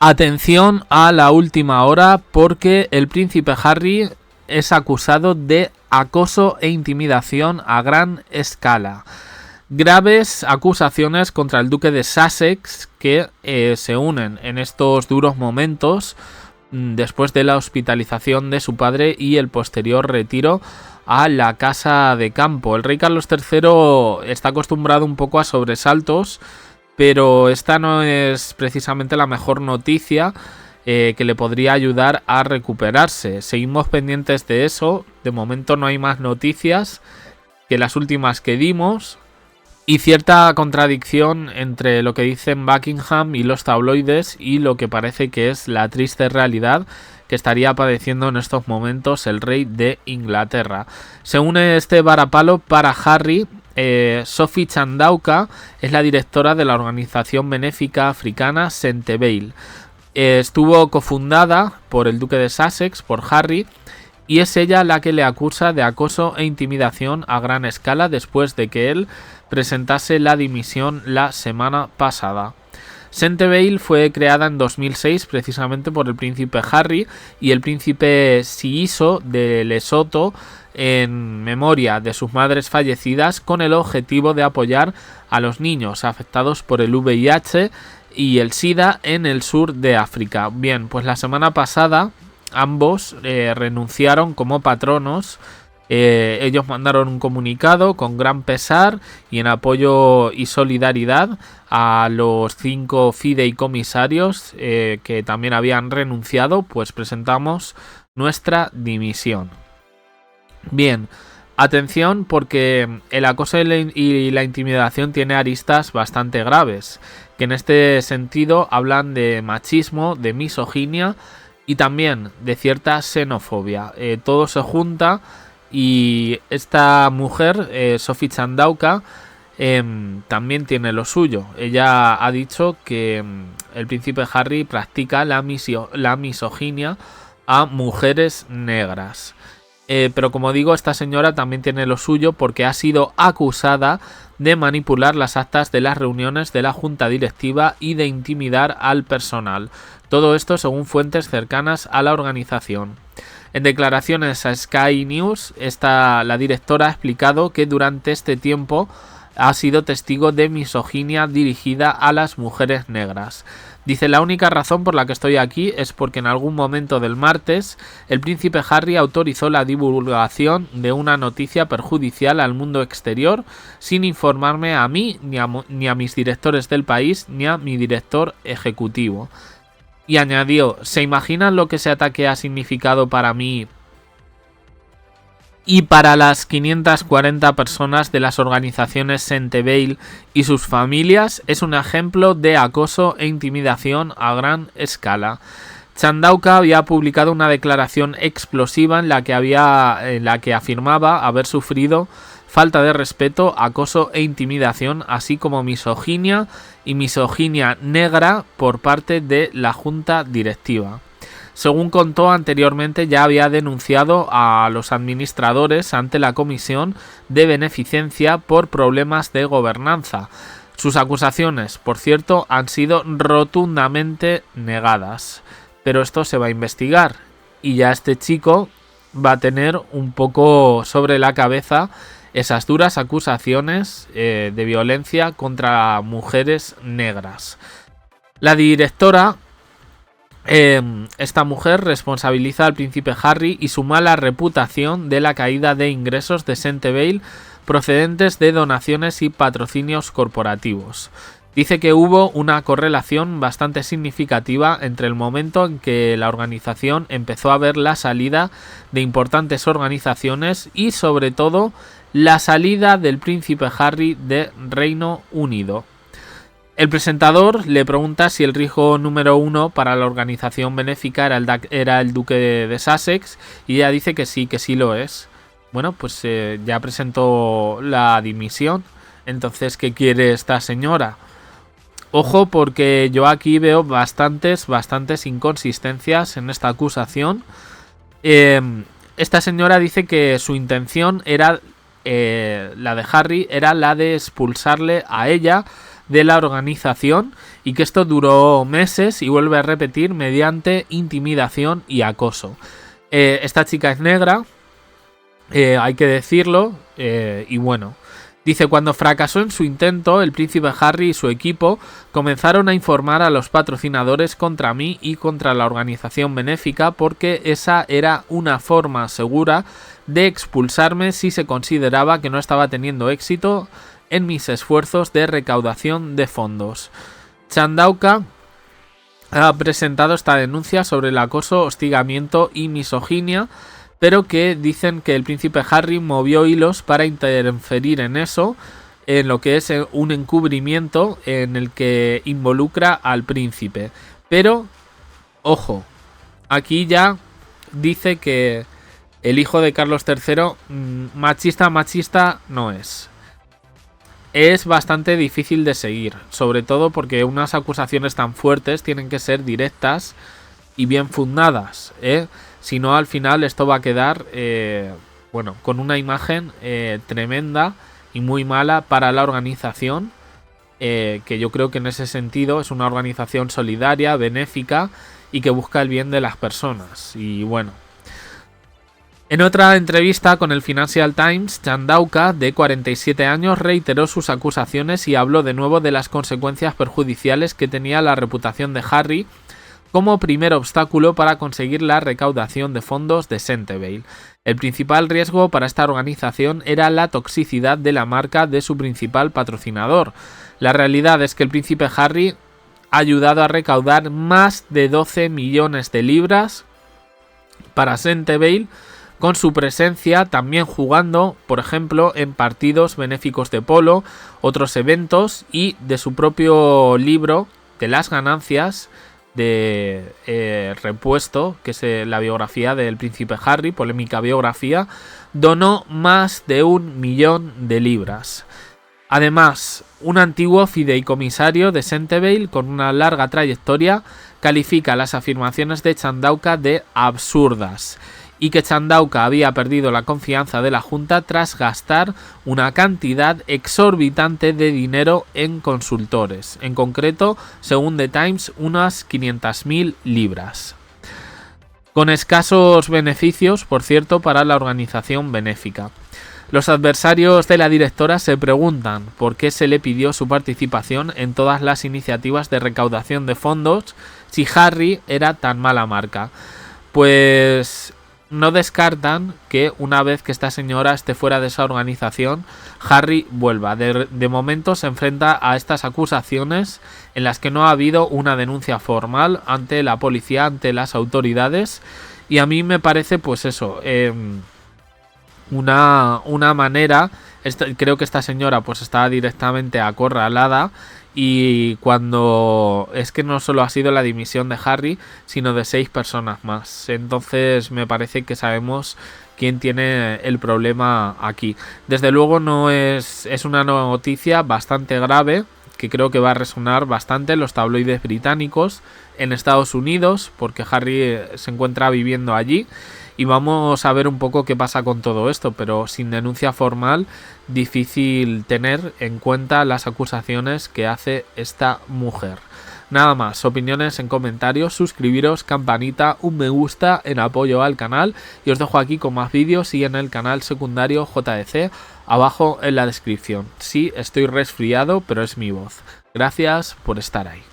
Atención a la última hora porque el príncipe Harry es acusado de acoso e intimidación a gran escala. Graves acusaciones contra el duque de Sussex que se unen en estos duros momentos después de la hospitalización de su padre y el posterior retiro a la casa de campo. El rey Carlos III está acostumbrado un poco a sobresaltos, pero esta no es precisamente la mejor noticia que le podría ayudar a recuperarse. Seguimos pendientes de eso. De momento no hay más noticias que las últimas que dimos. Y cierta contradicción entre lo que dicen Buckingham y los tabloides y lo que parece que es la triste realidad que estaría padeciendo en estos momentos el rey de Inglaterra. Se une este varapalo para Harry. Sophie Chandauka es la directora de la organización benéfica africana Centeveil. Estuvo cofundada por el duque de Sussex, por Harry, y es ella la que le acusa de acoso e intimidación a gran escala después de que él presentase la dimisión la semana pasada. Centeveil fue creada en 2006 precisamente por el príncipe Harry y el príncipe Sigiso de Lesoto en memoria de sus madres fallecidas, con el objetivo de apoyar a los niños afectados por el VIH y el SIDA en el sur de África. Bien, pues la semana pasada ambos renunciaron como patronos. Ellos mandaron un comunicado con gran pesar y en apoyo y solidaridad a los 5 fideicomisarios que también habían renunciado, pues presentamos nuestra dimisión. Bien, atención porque el acoso y la intimidación tiene aristas bastante graves, que en este sentido hablan de machismo, de misoginia y también de cierta xenofobia. Todo se junta. Y esta mujer, Sophie Chandauka, también tiene lo suyo. Ella ha dicho que el príncipe Harry practica la misoginia a mujeres negras. Pero como digo, esta señora también tiene lo suyo porque ha sido acusada de manipular las actas de las reuniones de la junta directiva y de intimidar al personal. Todo esto según fuentes cercanas a la organización. En declaraciones a Sky News, la directora ha explicado que durante este tiempo ha sido testigo de misoginia dirigida a las mujeres negras. Dice: la única razón por la que estoy aquí es porque en algún momento del martes el príncipe Harry autorizó la divulgación de una noticia perjudicial al mundo exterior sin informarme a mí, ni a mis directores del país, ni a mi director ejecutivo. Y añadió: ¿se imaginan lo que ese ataque ha significado para mí y para las 540 personas de las organizaciones Centeveil y sus familias? Es un ejemplo de acoso e intimidación a gran escala. Chandauka había publicado una declaración explosiva en la que afirmaba haber sufrido falta de respeto, acoso e intimidación, así como misoginia y misoginia negra por parte de la junta directiva. Según contó anteriormente, ya había denunciado a los administradores ante la Comisión de Beneficencia por problemas de gobernanza. Sus acusaciones, por cierto, han sido rotundamente negadas. Pero esto se va a investigar y ya este chico va a tener un poco sobre la cabeza esas duras acusaciones de violencia contra mujeres negras. La directora, esta mujer, responsabiliza al príncipe Harry y su mala reputación de la caída de ingresos de Centeveil procedentes de donaciones y patrocinios corporativos. Dice que hubo una correlación bastante significativa entre el momento en que la organización empezó a ver la salida de importantes organizaciones y sobre todo la salida del príncipe Harry de Reino Unido. El presentador le pregunta si el riesgo número 1 para la organización benéfica era el duque de Sussex y ella dice que sí lo es. Bueno, pues ya presentó la dimisión. Entonces, ¿qué quiere esta señora? Ojo, porque yo aquí veo bastantes inconsistencias en esta acusación. Esta señora dice que su intención era, la de Harry, era la de expulsarle a ella de la organización y que esto duró meses y vuelve a repetir mediante intimidación y acoso. Esta chica es negra, hay que decirlo, y bueno, dice: cuando fracasó en su intento, el príncipe Harry y su equipo comenzaron a informar a los patrocinadores contra mí y contra la organización benéfica porque esa era una forma segura de expulsarme si se consideraba que no estaba teniendo éxito en mis esfuerzos de recaudación de fondos. Chandauka ha presentado esta denuncia sobre el acoso, hostigamiento y misoginia, pero que dicen que el príncipe Harry movió hilos para interferir en eso, en lo que es un encubrimiento en el que involucra al príncipe. Pero, ojo, aquí ya dice que el hijo de Carlos III machista no es. Es bastante difícil de seguir, sobre todo porque unas acusaciones tan fuertes tienen que ser directas y bien fundadas, Si no, al final esto va a quedar con una imagen tremenda y muy mala para la organización, que yo creo que en ese sentido es una organización solidaria, benéfica y que busca el bien de las personas. Y bueno, en otra entrevista con el Financial Times, Chandauka, de 47 años, reiteró sus acusaciones y habló de nuevo de las consecuencias perjudiciales que tenía la reputación de Harry como primer obstáculo para conseguir la recaudación de fondos de Centevale. El principal riesgo para esta organización era la toxicidad de la marca de su principal patrocinador. La realidad es que el príncipe Harry ha ayudado a recaudar más de 12 millones de libras para Centevale, con su presencia también jugando, por ejemplo, en partidos benéficos de polo, otros eventos, y de su propio libro de las ganancias de Repuesto, que es la biografía del príncipe Harry, polémica biografía, donó más de 1 millón de libras. Además, un antiguo fideicomisario de Centevale con una larga trayectoria califica las afirmaciones de Chandauka de absurdas y que Chandauka había perdido la confianza de la Junta tras gastar una cantidad exorbitante de dinero en consultores, en concreto, según The Times, unas 500.000 libras. Con escasos beneficios, por cierto, para la organización benéfica. Los adversarios de la directora se preguntan por qué se le pidió su participación en todas las iniciativas de recaudación de fondos si Harry era tan mala marca. Pues no descartan que una vez que esta señora esté fuera de esa organización, Harry vuelva. De momento se enfrenta a estas acusaciones en las que no ha habido una denuncia formal ante la policía, ante las autoridades, y a mí me parece pues eso, una manera. Creo que esta señora pues está directamente acorralada, y cuando es que no solo ha sido la dimisión de Harry, sino de 6 personas más. Entonces me parece que sabemos quién tiene el problema aquí. Desde luego no es una noticia bastante grave, que creo que va a resonar bastante en los tabloides británicos, en Estados Unidos, porque Harry se encuentra viviendo allí. Y vamos a ver un poco qué pasa con todo esto, pero sin denuncia formal, difícil tener en cuenta las acusaciones que hace esta mujer. Nada más, opiniones en comentarios, suscribiros, campanita, un me gusta en apoyo al canal, y os dejo aquí con más vídeos y en el canal secundario JDC, abajo en la descripción. Sí, estoy resfriado, pero es mi voz. Gracias por estar ahí.